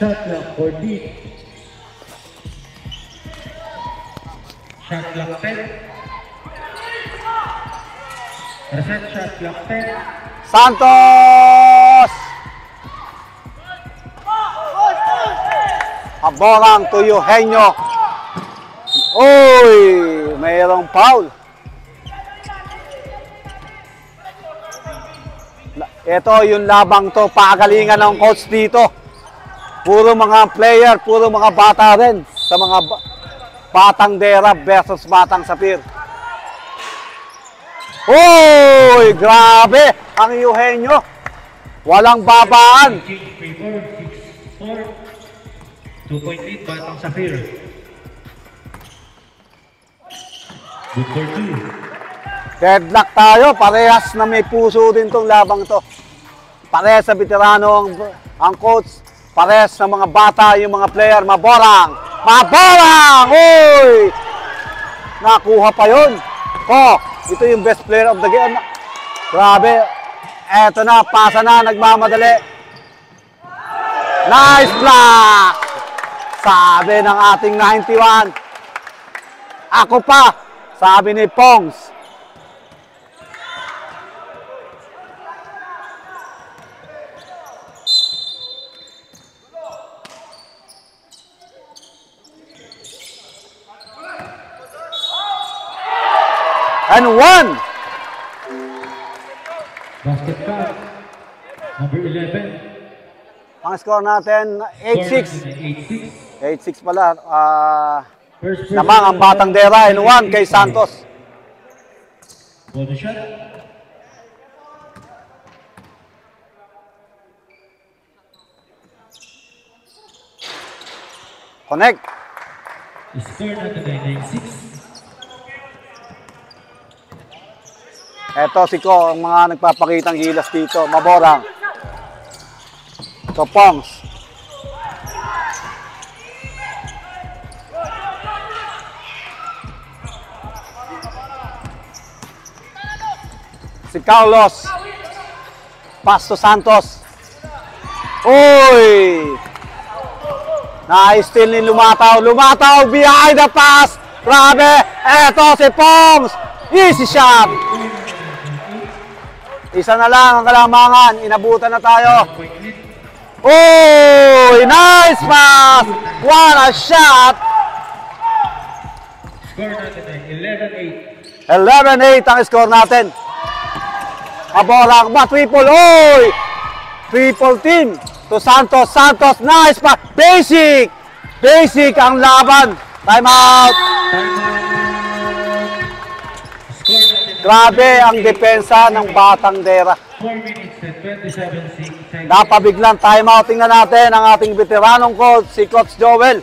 Shot clock 14. Shot clock 10. Reset shot clock 10. Santos! Aborang to Eugenio. Uy! Mayroong foul. Ito yung labang to, pagalingan ng coach dito. Puro mga player, puro mga bata rin. Sa mga batang Dera versus batang Sapir. Uy! Grabe! Ang Eugenio. Walang babaan. 2-point lead, batang Sapir. Good for 2. Deadlock tayo. Parehas na may puso din tong labang to. Parehas sa veterano ang coach. Parehas na mga bata yung mga player. Maborang! Maborang! Uy! Nakuha pa yun. Oh, ito yung best player of the game. Grabe. Eto na, pasa na, nagmamadali. Nice block! Sabi ng ating 91. Ako pa, sabi ni Pongs. And 1. Basket count, number 11. Ang score natin, 8-6. 8-6 pala. Namang ang batang Dera, and 1 kay Santos. Ball shot. Connect. Score natin ay 9-6. Eto si Ko, ang mga nagpapakitang gilas dito. Maborang. Ito Pongs. Si Carlos. Pass to Santos. Uy! Na-steal ni Lumataw. Lumataw behind the pass. Grabe. Eto si Pongs. Easy shot. Isa na lang ang kalamangan. Inabutan na tayo. Oh, nice pass! What a shot! Score natin ay 11-8 ang score natin. Maborang ba? Triple. Oy! Triple team to Santos. Santos, nice pass. Basic! Basic ang laban. Time out. Grabe ang depensa ng batang Dera. 4 minutes and 27 seconds. Napabiglang timeout. Tingnan natin ang ating veteranong coach, si Coach Joel.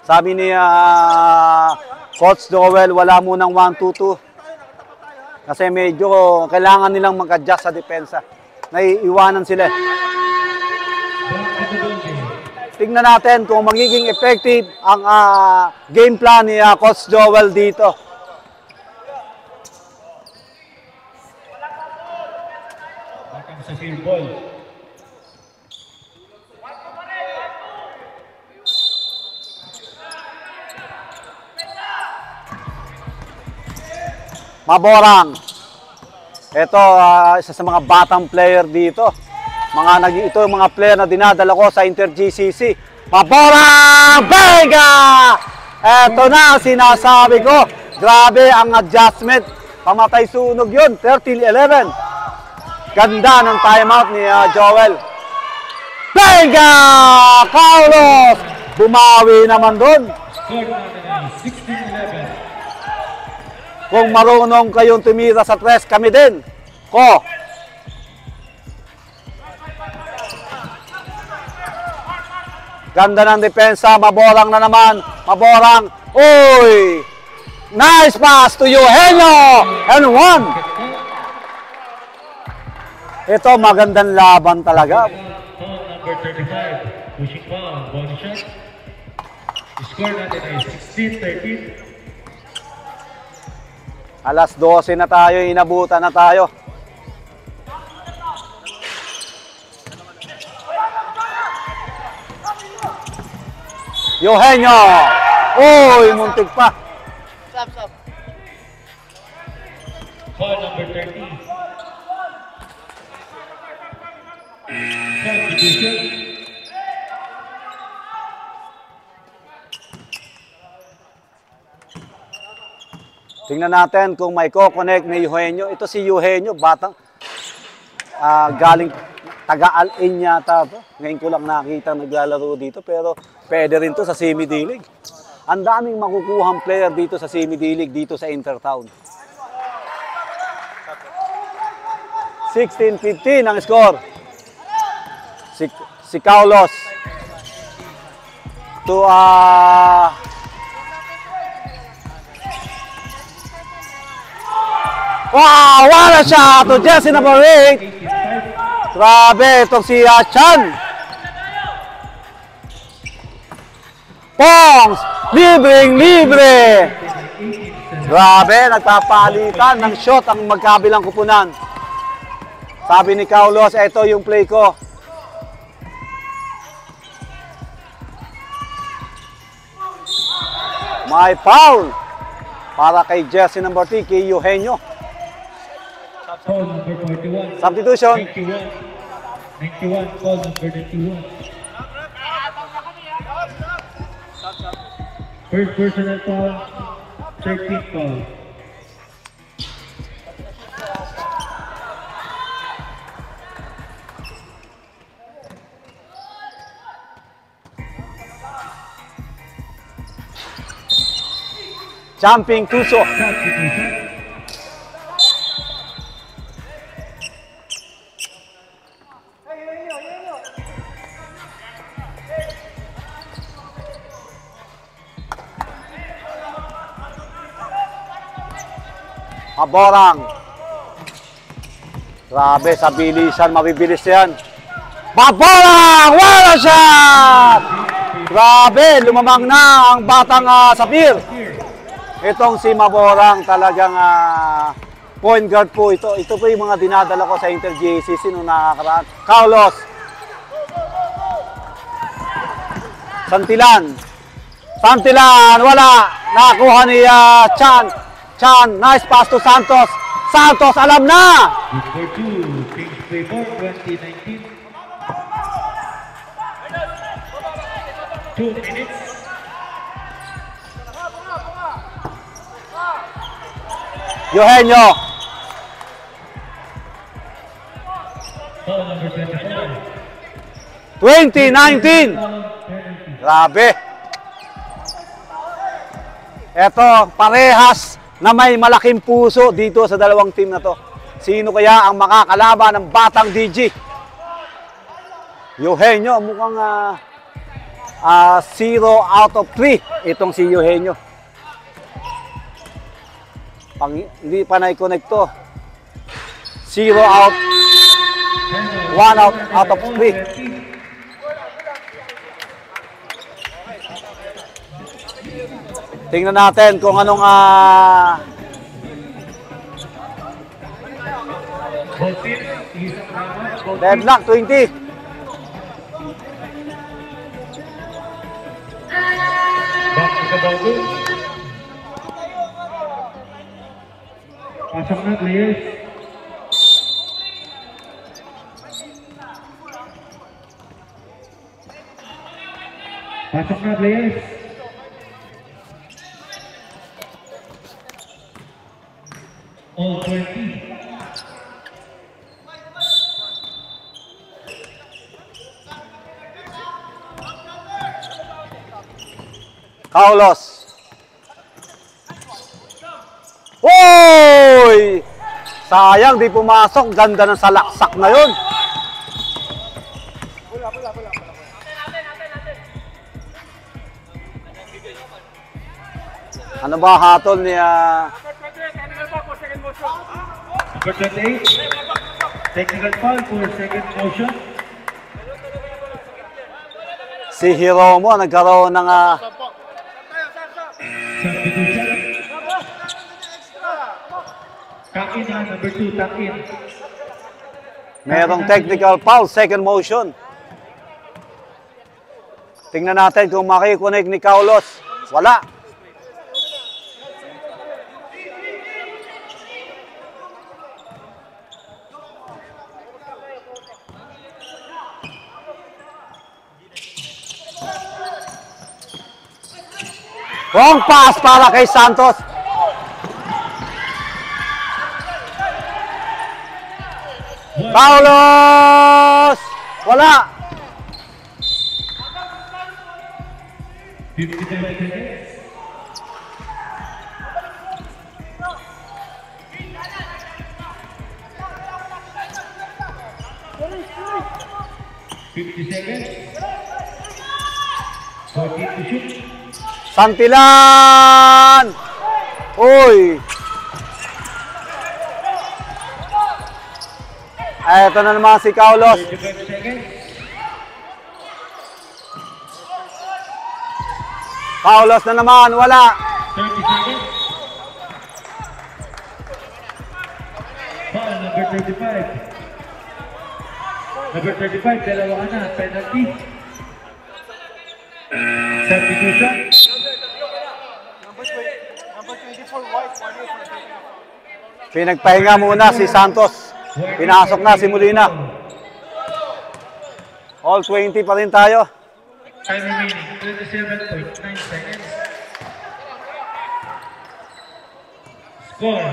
Sabi ni Coach Joel, wala munang 1-2-2. Kasi medyo kailangan nilang mag-adjust sa depensa. Naiiwanan sila. Tingnan natin kung magiging effective ang game plan ni Coach Joel dito. Bakang sa field ball. Maborang. Ito, isa sa mga batang player dito. Ito yung mga player na dinadala ko sa Inter-GCC. Maborang! Vega! Eto na ang sinasabi ko. Grabe ang adjustment. Pamatay sunog yun. 13-11. Ganda ng timeout ni Joel. Vega! Carlos! Bumawi naman dun. Score natin ay 16-11. Kung marunong kayong tumira sa tres, kami din. Ko. Ganda ng depensa, Maborang na naman. Maborang. Uy! Nice pass to Eugenio! And 1. Ito, magandang laban talaga. Number 35, pushing foul, body shot. Score natin ay 16-13. Alas 12 na tayo, inabutan na tayo. Eugenio! Uy, muntik pa. Stop. Foul number 30. Substitution. Tingnan natin kung may ko-connect ni Eugenio. Ito si Eugenio, batang galing Taga-Alin yata to. Ngayon ko lang nakita naglalaro dito pero pwede rin to sa semi-dilig. Ang daming makukuhang player dito sa semi-dilig dito sa Intertown. 16-15 ang score. Si Carlos to wow, what a shot to Jesse number 8. Grabe, itong si Chan. Pongs, libre. Grabe, nagpapalitan ng shot ang magkabilang kupunan. Sabi ni Carlos, ito yung play ko. May foul para kay Jesse number 3, kay Eugenio. Foul number 41. Substitution. 91. Foul number 91. First personal foul. 13th foul. Jumping Tuso. Substitution. Maborang. Grabe, sa bilisan, mabibilis yan. Maborang! What a shot! Grabe, lumamang na ang batang Sapir. Itong si Maborang talagang point guard po ito. Ito po yung mga dinadala ko sa Inter-GACC nung nakakaraan. Carlos. Santilan, wala. Nakakuha ni Chan, nice pass to Santos. Santos, alam na! Number 2, Kings Playboy 2019. 2 minutes. Eugenio. Foul number 24. 2019. Grabe. Eto, parehas na may malaking puso dito sa dalawang team na to. Sino kaya ang makakalaban ng batang DG? Eugenio, mukhang 0 out of 3 itong si Eugenio. Hindi pa na-connect to. 0 out, 1 out of 3. Tingnan natin kung anong deadlock 20. Back to the ball. Pasok na players. Pasok na players. All 20. Carlos. Oy! Sayang di pumasok, ganda ng salaksak na 'yon. Ano ba hatol ni Number 28. Technical foul for second motion. si Hiromo nagkaroon ng Substitution. Tuck in ha, number 2, tuck in. Merong technical foul, second motion. Tingnan natin kung makikunik ni Kaulos. Wala. Wrong pass para kay Santos. Paulos! Wala. 57 seconds. $50. 14 to shoot. Santilan! Uy! Eto na naman si Kaulos. 35 seconds. Kaulos na naman, wala. 30 seconds. Foul number 35. Number 35, dalawa ka na, penalty. Substitution. Pinagpahinga muna si Santos. Pinasok na si Molina. All 20 pa rin tayo. Time remaining, 27.9 seconds. Score,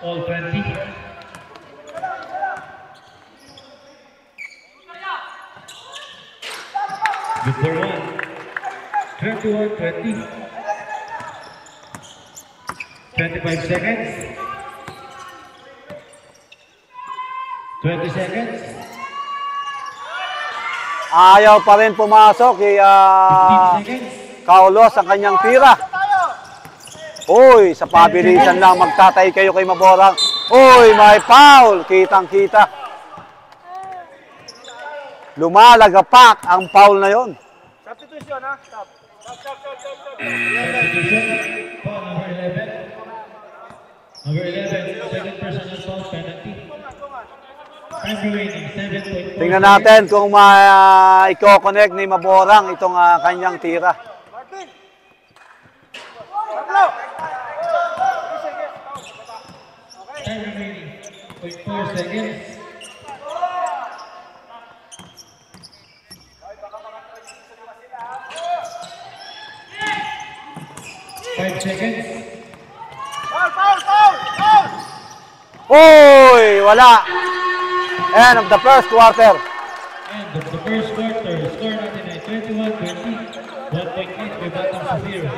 all 20. Before one, 21-20. 25 seconds. 20 seconds. Ayaw pa rin pumasok kay 15 seconds. Kaulos ang kanyang tira. Uy, sa pabilisan lang magtatay kayo kay Maborang. Uy, may foul. Kitang-kita. Lumalagapak ang foul na yon. Substitution, ha? Stop. Substitution. Foul number 11. Number 11, second personal foul penalty. Time remaining, 7.4. Tingnan natin kung ma-i-connect ni Maborang itong kanyang tira. Martin! Tatlo! Time remaining, 0.4 seconds. Five seconds. Foul, foul, foul! Foul! Uy, wala. End of the first quarter. End of the first quarter. Score natin ay 21-20. 1 point lead by Batang sa 0.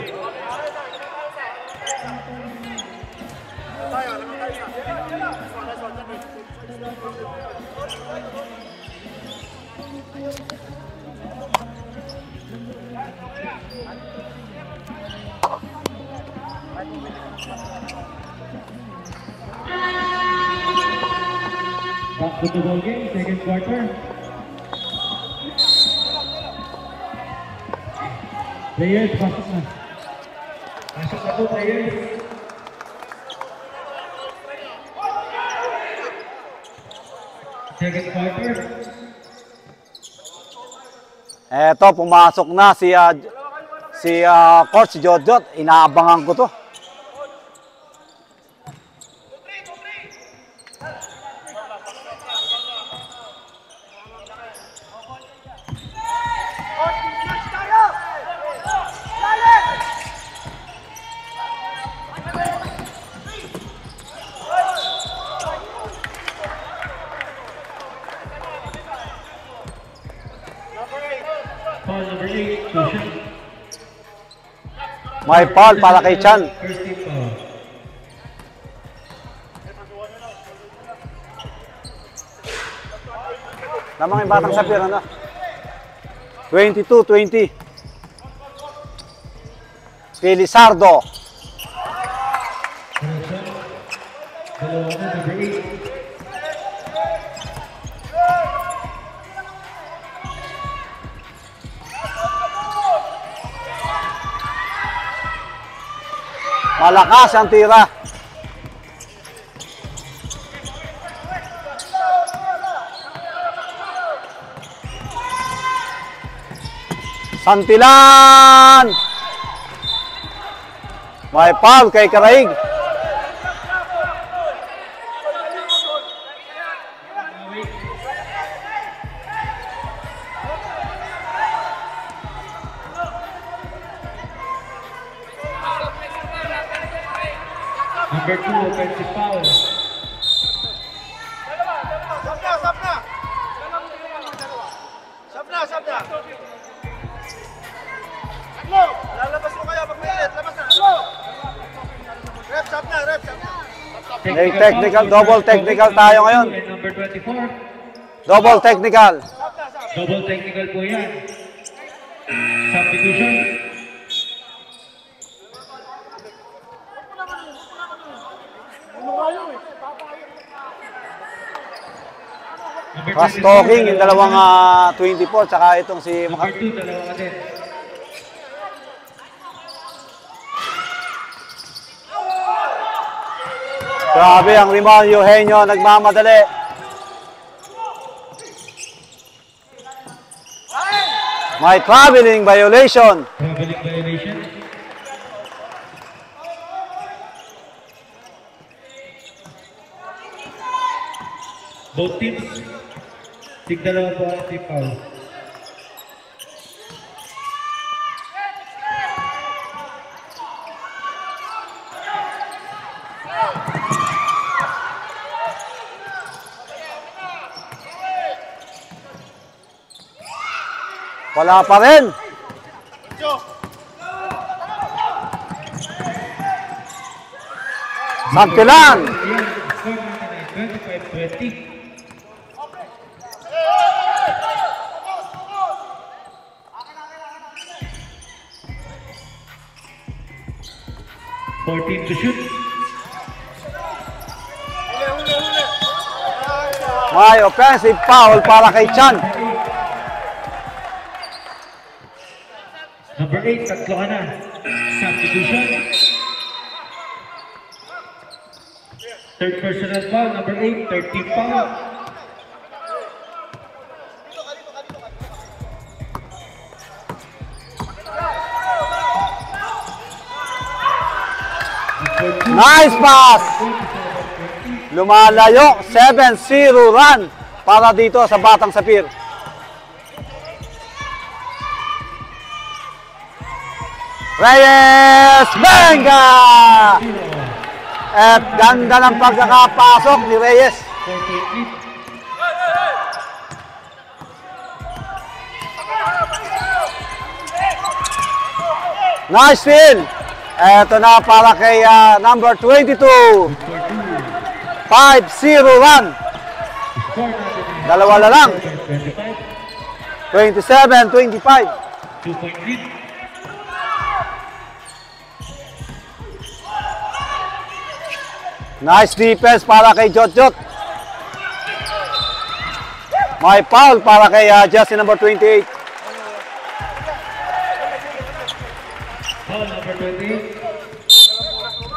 Back to the ball game, second quarter. Players, pasok na. Pasok na po, players. Second quarter. Eto, pumasok na si Coach Jodjot. Inaabangan ko to. Foul number 8, Tushan. May foul para kay Chan. First team foul. Lamang yung Batang Sapir, ano? 22-20. Felizardo. Correction. Dalawa na, number 8. Malakas ang tira. Santilan! May foul kay Karaig. Number 2, offensive foul. Sab na. Lalabas mo kaya pag mainit. Labas na. Rep, sab na. May technical, double technical tayo ngayon. And number 24. Double technical. Double technical po yan. Substitution. Fast talking yung dalawang 24 tsaka itong si Number 2, dalawa ka din. Grabe ang rebound, Eugenio nagmamadali. May traveling violation. Traveling violation. Both teams, tig-dalawa po ang team foul. Wala pa rin. Santilan. Yan, score natin ay 25-20. To shoot. May offensive foul para kay Chan. Number 8, tatlo ka na. Substitution. Third personal foul, number 8, 13 foul. Nice pass. Lumalayo, 7-0 run para dito sa Batang Sapir. Reyes Benga! At ganda ng pagkakapasok ni Reyes. 48 Nice steal. Eto na para kay number 22. 5-0 run. Dalawa na lang. 27-25. 2-point lead. Nice defense para kay Jotjot. May foul para kay Justin number 28. Foul number 28.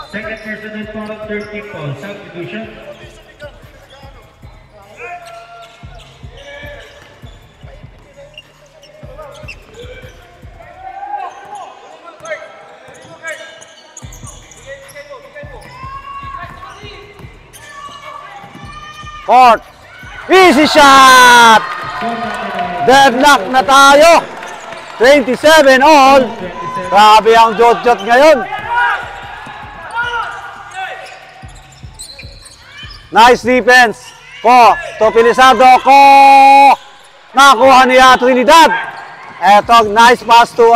Second personal foul, 13 foul. Substitution. Court. Easy shot! Deadlock na tayo. 27 all. Grabe ang Jotjot ngayon. Nice defense. Topilisado ko. Nakuha niya Trinidad. Eto, nice pass to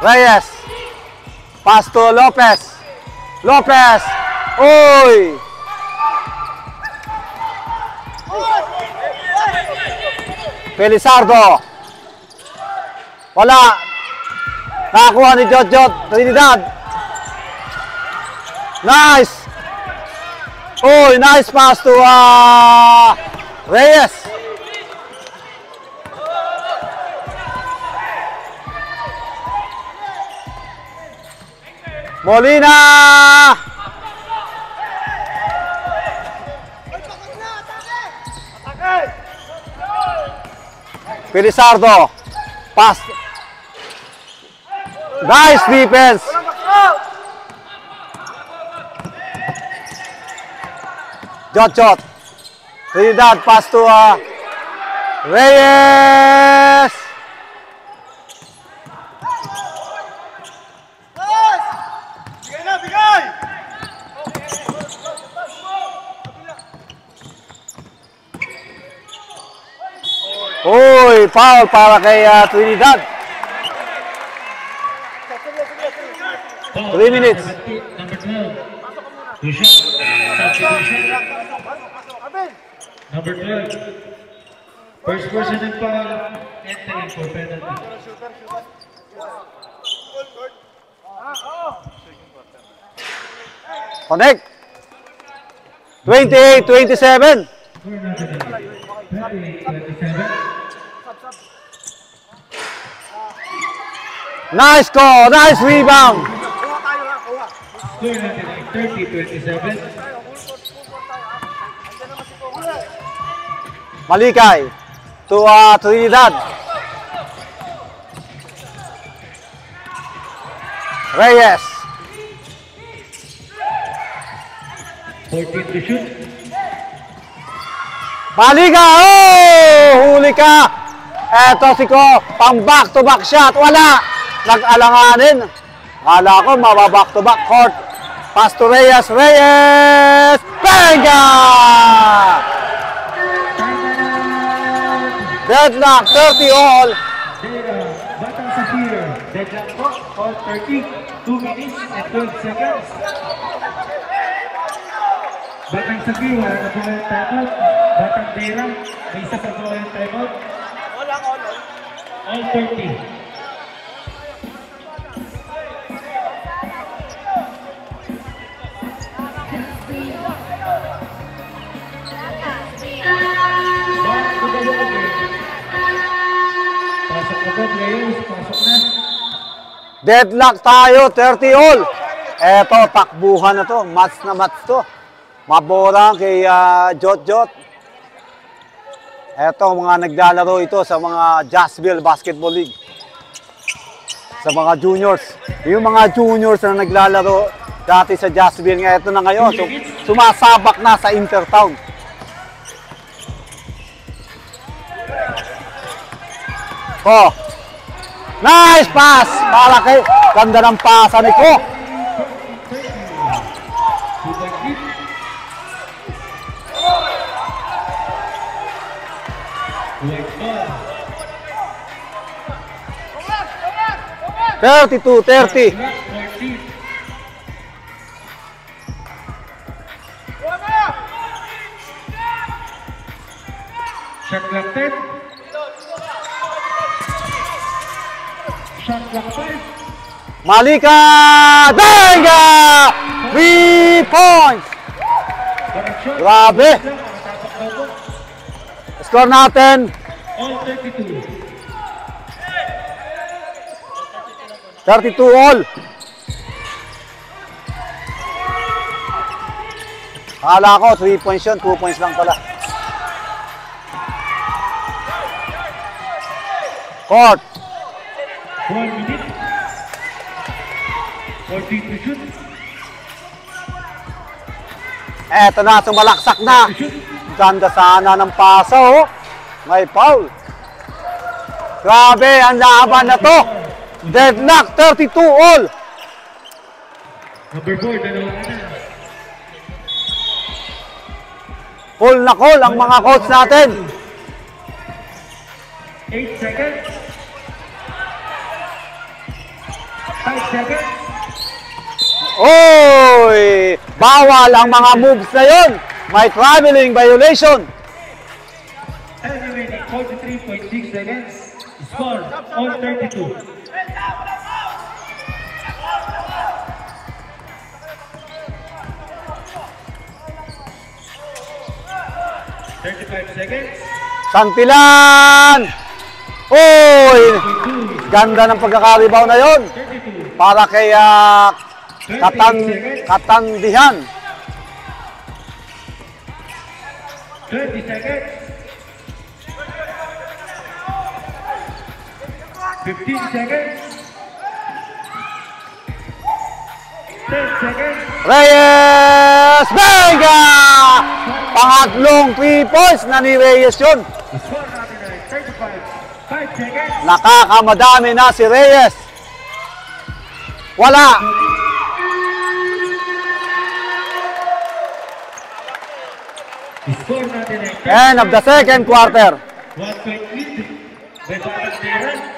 Reyes. Pass to Lopez. Lopez. Uy! Felizardo. Wala. Nakakuha ni Jotjot. Trinidad. Nice. Uy, nice pass to Reyes. Molina. Pelizardo. Pass. Nice defense. Jot. Trinidad pass to Reyes. Bigay na, bigay! Uy, foul para kay Trinidad. 3 minutes. Number 12. Two shot. Substitution. Number 12. First person ng foul. Entering for penalty. Connect. 28-27. Score natin ay 28-27. Nice call. Nice rebound. Score natin ay 30-27. Malikay to Trinidad. Reyes. 14 to shoot. Baliga! Oh! Huli ka! Eto si Ko, pang back-to-back shot. Wala! Nag-alanganin. Kala ko, mababack-to-back court. Pass to Reyes. Reyes! Benga! Deadlock, 30 all. Batang Sapir. Deadlock po. All 30. 2 minutes and 12 seconds. Batang Sapir, wala na po yung timeout. Batang Dera, may isa pa po yung timeout. All 30. Back to the ball game. Pasok na po, players. Pasok na. Deadlock tayo, 30 all. Eto, takbuhan na to. Match na match to. Maborang kay Jot. Eto, mga naglalaro ito sa mga Jacksville Basketball League. Sa mga juniors. Yung mga juniors na naglalaro dati sa Jacksville, nga ito na ngayon. So, sumasabak na sa Intertown. Oh. Nice pass! Para kay ganda ng pasa ni Ko. White ball. 32-30. Shot clock 10. Shot clock 5. Malika Benga! 3 points! Grabe! Score natin, All 32. 32 all. Akala ko 3 points yun, 2 points lang pala. Court. 1 minute. 14 to shoot. Eto na, sumalaksak na. Ganda sana ng pasa, oh. May foul. Grabe, ang laban na to. Deadlock, 32 all. Number 4, dalawa na. Call na call ang mga coach natin. 8 seconds. 5 seconds. Oy! Bawal ang mga moves na yun. May traveling violation. And remaining 43.6 seconds. Score, all 32. 35 seconds. Santilan! Oy! Ganda ng pagkakaribaw na yon. 32. Para kay Katandihan. 20 seconds. 15 seconds. 10 seconds. Reyes Vega! Pangatlong 3 points na ni Reyes yun. The score natin ay 35. 5 seconds. Nakakamadami na si Reyes. Wala. The score natin ay 10. End of the second quarter. 1 point lead. Rebound Tera.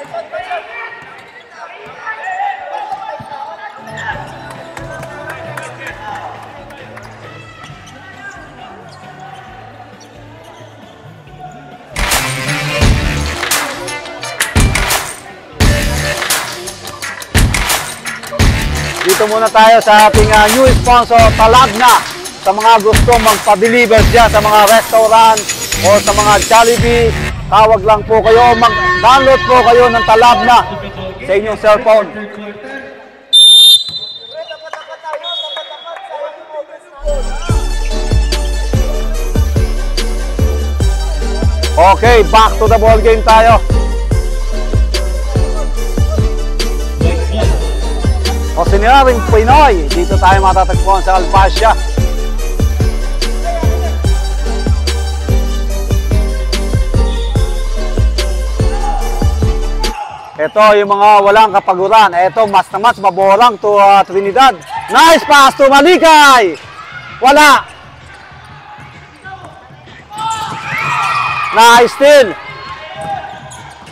Dito muna tayo sa ating new sponsor, Talabna. Sa mga gusto magpa-deliver dyan sa mga restaurant o sa mga Jollibee, tawag lang po kayo, mag-download po kayo ng Talabna sa inyong cellphone. Okay, back to the ball game tayo. O siniraring Pinoy, dito tayo matatagpuan sa Alpacia. Ito yung mga walang kapaguran. Ito mas na mas maborang to Trinidad. Nice pass to Malikay. Wala. Nice steal.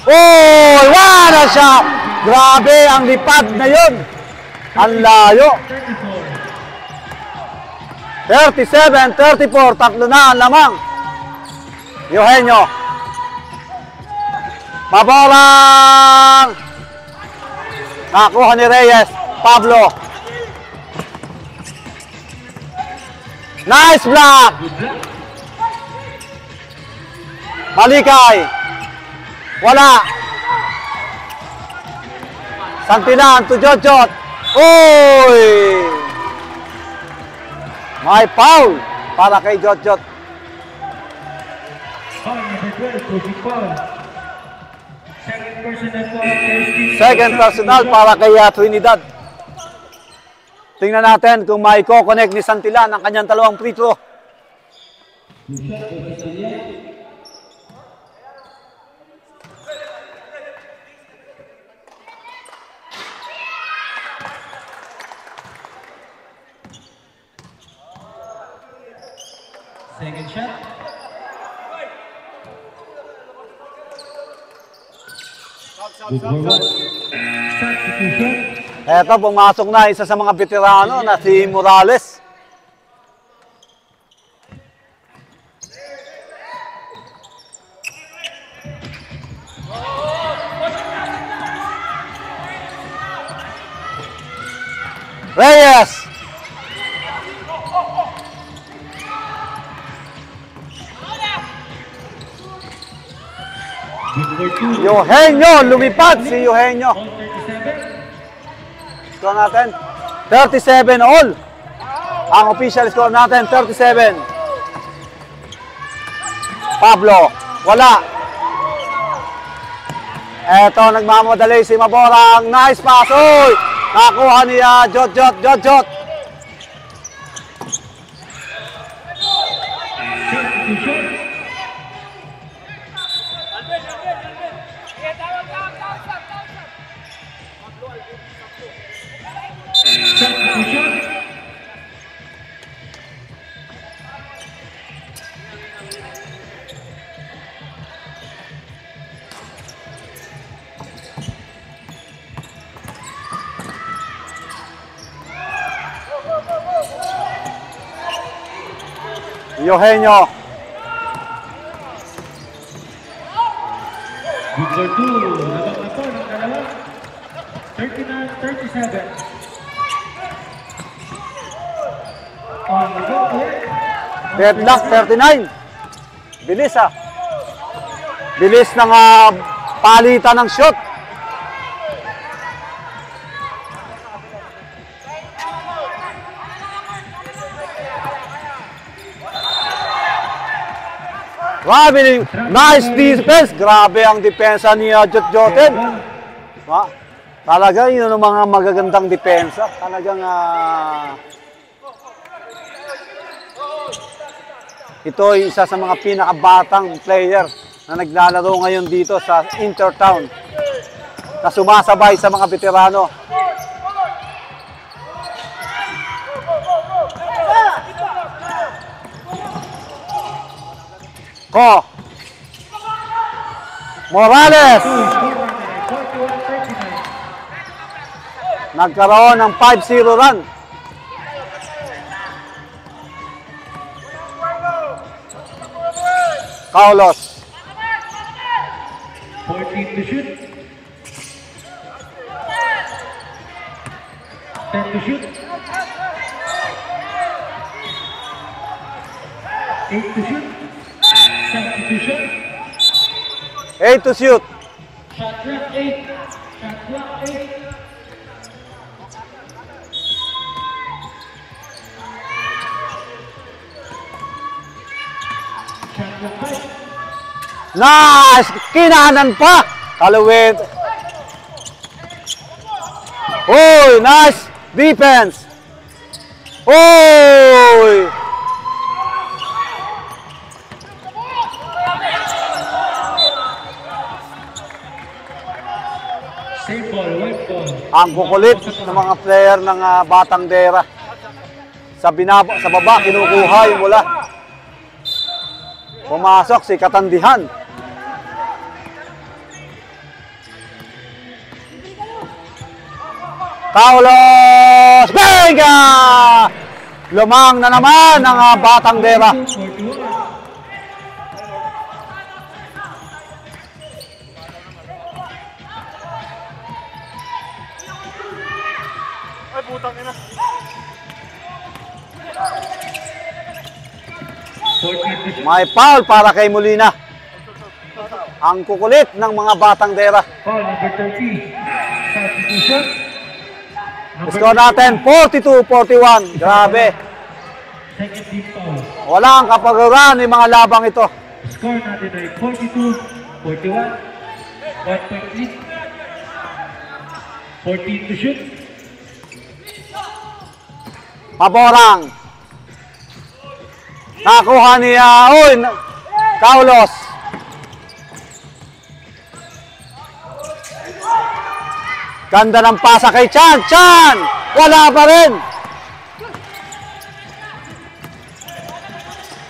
Oh, wala siya. Grabe ang lipad na yun. Ang layo. 37-34, tatlo na ang lamang. Eugenio. Maborang. Nakuha ni Reyes. Pablo. Nice block. Malikay. Wala. Santilan to Jotjot. Oy! May foul para kay Jotjot. Foul number 12, Kobe Paul. Second personal foul, Thursday. Second personal para kay Trinidad. Tingnan natin kung may connect ni Santilan ang kanyang dalawang free throw. Second shot. Good for one. Substitution. Eto, pumasok na isa sa mga veterano na si Morales. Reyes. Good for two. Eugenio, lumipad si Eugenio. All 37. Score natin, 37 all. Ang official score natin, 37. Pablo, wala. Eto, nagmamadali si Maborang. Nice pass. Uy! Nakuha ni Jotjot. Substitution. Substitution. Eugenio. Good for two. Labang na po ng dalawa. 39-37. On the go ulit. Deadlock 39. Bilis Bilis ng palitan ng shot. Grabe, nice defense. Grabe ang depensa ni Jotjoten. Talaga yun ang mga magagandang depensa. Talagang ito ay isa sa mga pinakabatang player na naglalaro ngayon dito sa Intertown na sumasabay sa mga veterano. Morales! Nagkaroon ng 5-0 run. Carlos. 14 to shoot. 10 to shoot. 8 to shoot. 7 to shoot. 8 to shoot. Shot clock 8. Shot clock 8. Shot clock 5. Nice! Kinahanan pa! Kalawit. Oy! Nice defense! Oy! Same ball, white ball. Ang kukulit ng mga player ng Batang Dera. Sa baba, kinukuha yung mula. Pumasok si Katandihan. Carlos Vega! Lumang na naman ang Batang Dera. Ay, putang ina. May foul para kay Molina. Ang kukulit ng mga Batang Dera. Foul number 30. Substitution. Score natin 42-41. Grabe. Second team foul. Walang kapagaran ng mga labang ito. Score natin ay 42-41. 1 point lead. 14 to shoot. Paborang. Nakuha niya. Carlos. Ganda ng pasa kay Chan. Chan! Wala pa rin.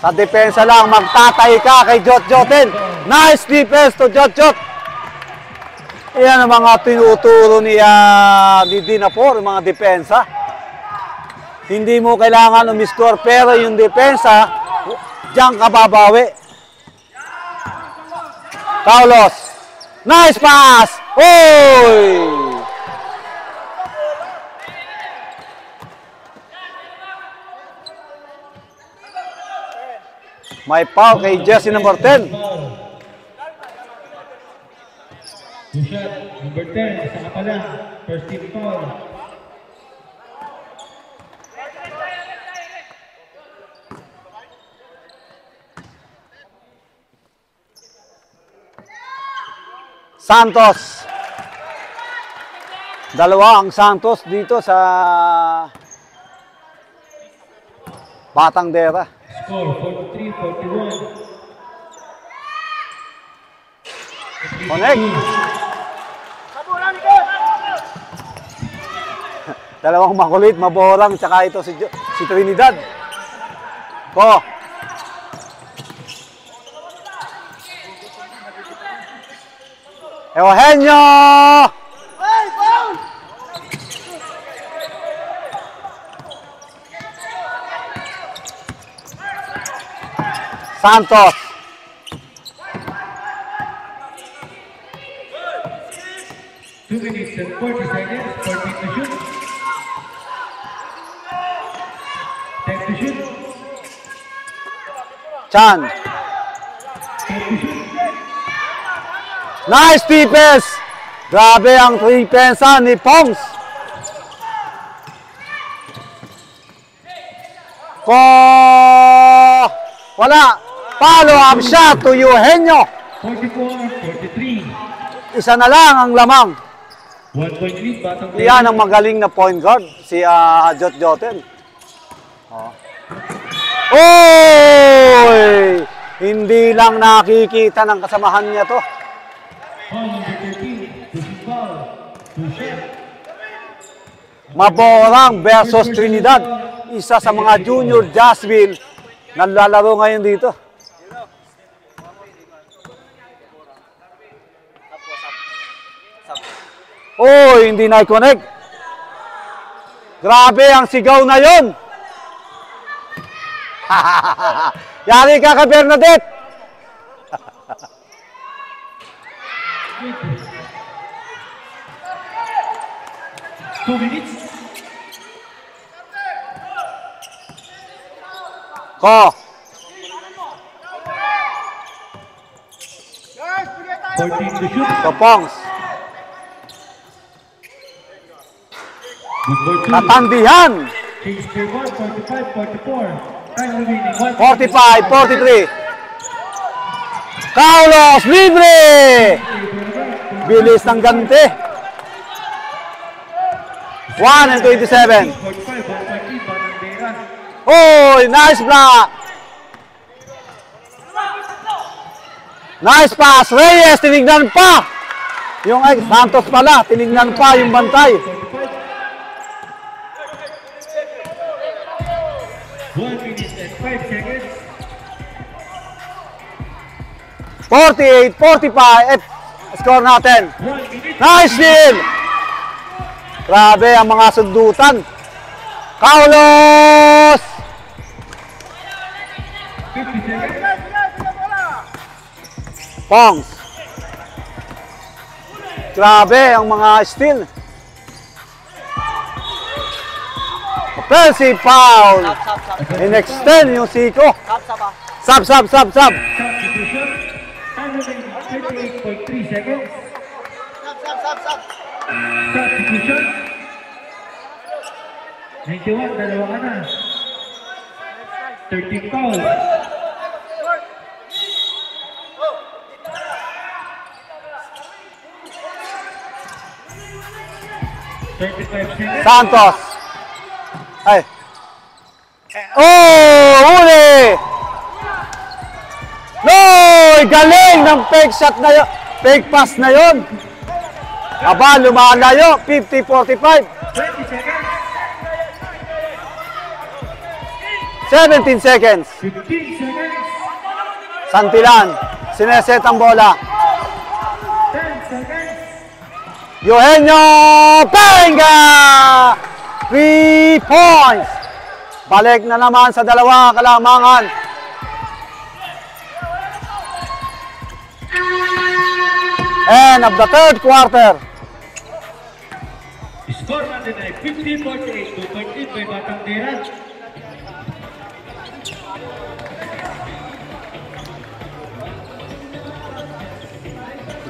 Sa depensa lang, magtatay ka kay Jot-Jotin. Nice defense to Jot-Jot. Iyan ang mga tinuturo ni Dinapor, mga depensa. Hindi mo kailangan umiscore, pero yung depensa, diyan ka babawi. Carlos. Nice pass! Oy! May foul kay jersey number 10. Good shot. Number 10. Isa ka pa lang. First team foul. Santos. Dalawa ang Santos dito sa Batang Dera. Score 43-41. Connect. Dalawang makulit, maborang, tsaka ito si Trinidad. Eugenio! Santos. Two minutes and 40 seconds. 14 to shoot. 10 to shoot. Chan. 10 to shoot. Nice defense! Grabe ang depensa ni Pongs. Wala. Follow-up shot to Eugenio. 44-43. Isa na lang ang lamang. 1 point lead, Batang Yan ang magaling na point guard, si Jot Joten. Oh. Oy! Hindi lang nakikita ng kasamahan niya to. Foul number 13, pushing foul. 2 shot. Maborang versus Trinidad. Isa sa mga junior Jacksonville na lalaro ngayon dito. Oh, hindi na-connect. Grabe ang sigaw na yon. Yari ka ka, Bernadette. 2 minutes. Ko. 14 to shoot. Kopongs. Good board 2. Tatandihan. Change play 1, 45-44. Time remaining 1. 45-43. Carlos libre. Bilis ng ganti. 1 and 27. 45, 1 point lead, Batang Dera. Oh, nice block. Nice pass. Reyes, tinignan pa. Yung Santos pala, tinignan pa yung bantay. 1 minute and 5 seconds. 48-45. Score natin. 1 minute. Nice steal. Grabe ang mga sundutan. Carlos. 50 seconds. Pongs. Grabe ang mga steal. Offensive foul. In-extend yung Siko. Sub. Substitution. Time remaining 38.3 seconds. Substitution. 91, dalawa ka na. 13 foul. Santos. Ay. Oh, huli. No, galing ng fake shot na yun. Fake pass na yun. Aba, lumalayo. 50-45. 20 seconds. 17 seconds. 15 seconds. Santilan. Sineset ang bola. 10 seconds. Eugenio Benga! 3 points. Balik na naman sa dalawa kalamangan. End of the third quarter. Score natin ay 50-48. 2 point lead by Batang Dera.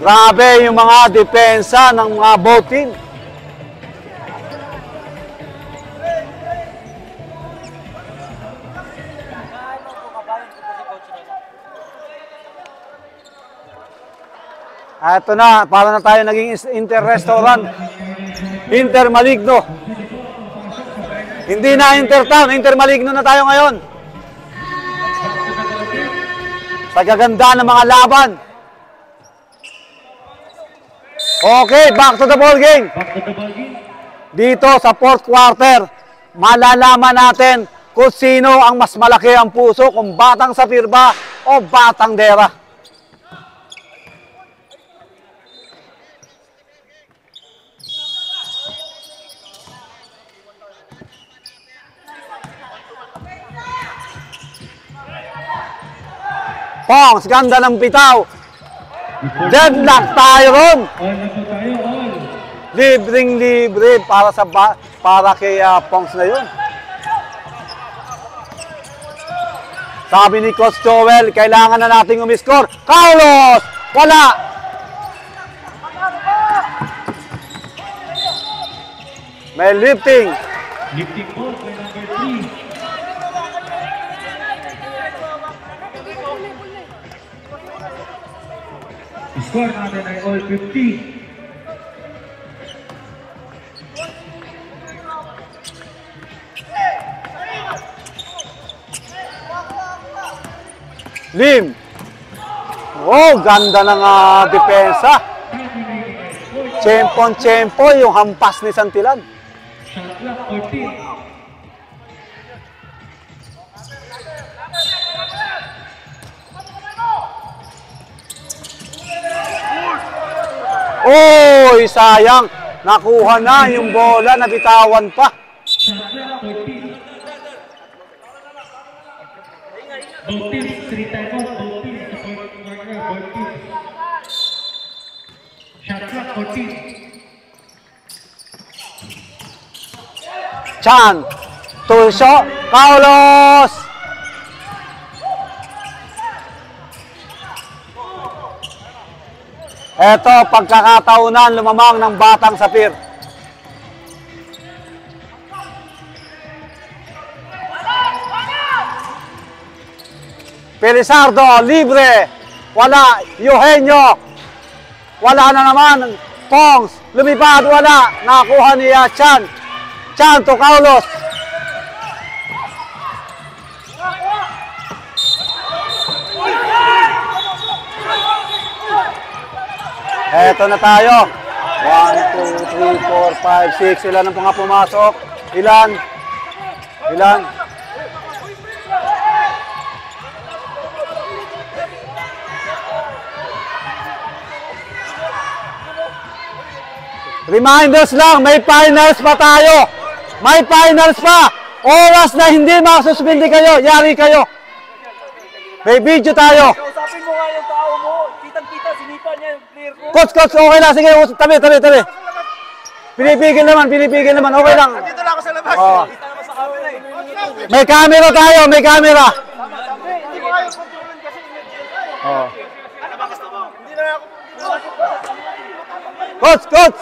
Grabe yung mga depensa ng mga both team. Ito na, para na tayo naging inter-restaurant. Inter-maligno. Hindi na inter-town, inter-maligno na tayo ngayon. Sa gaganda ng mga laban. Okay, back to the ball game. Back to the ball game. Dito sa fourth quarter, malalaman natin kung sino ang mas malaki ang puso, kung Batang Sapir ba o Batang Dera. Pongs, ganda ng bitaw. Deadlock tayo ron. All na po tayo, all. Libreng-libre para kay Pongs na yun. Sabi ni Coach Joel, kailangan na nating umiscore. Carlos! Wala! May lifting. Lifting ball by number 3. Score natin ay all 50. Lim. Oh, ganda ng depensa. Tiyempo yung hampas ni Santillan. Shot clock 14. Oy, sayang. Nakuha na yung bola, nabitawan pa. Shot clock 14. Both teams, 3 timeouts. Both teams, the fourth quarter, both teams. Shot clock 14. Chan. Tulso. Carlos. Eto, pagkakataunan lumamang ng Batang Sapir. Pelizardo, libre. Wala. Eugenio. Wala na naman. Pongs. Lumipad, wala. Nakuha niya Chan. Chan to Carlos. Eto na tayo. 1, 2, 3, 4, 5, 6. Ilan ang mga pumasok? Ilan? Ilan? Reminders lang, may finals pa tayo. May finals pa. Oras na hindi masuspindi kayo. Yari kayo. May video tayo. Kausapin mo nga yung tao mo. Kitang-kita, sinipan niya yung clear ko. Coach, okay lang. Sige, tabi. Pinipigil naman. Okay lang. Dito lang ako sa labas. Oh. Dito naman sa camera eh. May camera tayo, may camera. Hindi ko kayo kontrolin kasi emergency. Oh. Ano ba gusto mo? Hindi na ako. Coach!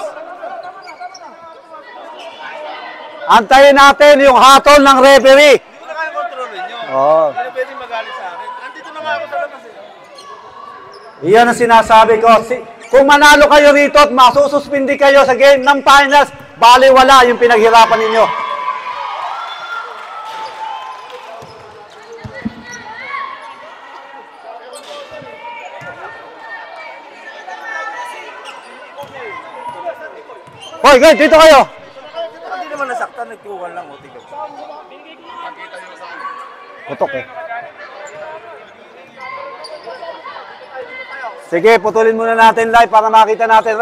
Antayin natin yung hatol ng referee. Hindi ko na kaya kontrolin nyo. Oh. Hindi na pwedeng magalit sa akin. Nandito na nga ako sa labas eh. Iyan ang sinasabi ko. Kung manalo kayo rito at masususpindi kayo sa game ng finals, baliwala yung pinaghirapan ninyo. Hoy, guys, dito kayo. Hindi naman nasaktan, nagkuhan lang. Tignan. Putok eh. Sige, putulin muna natin live para makita natin.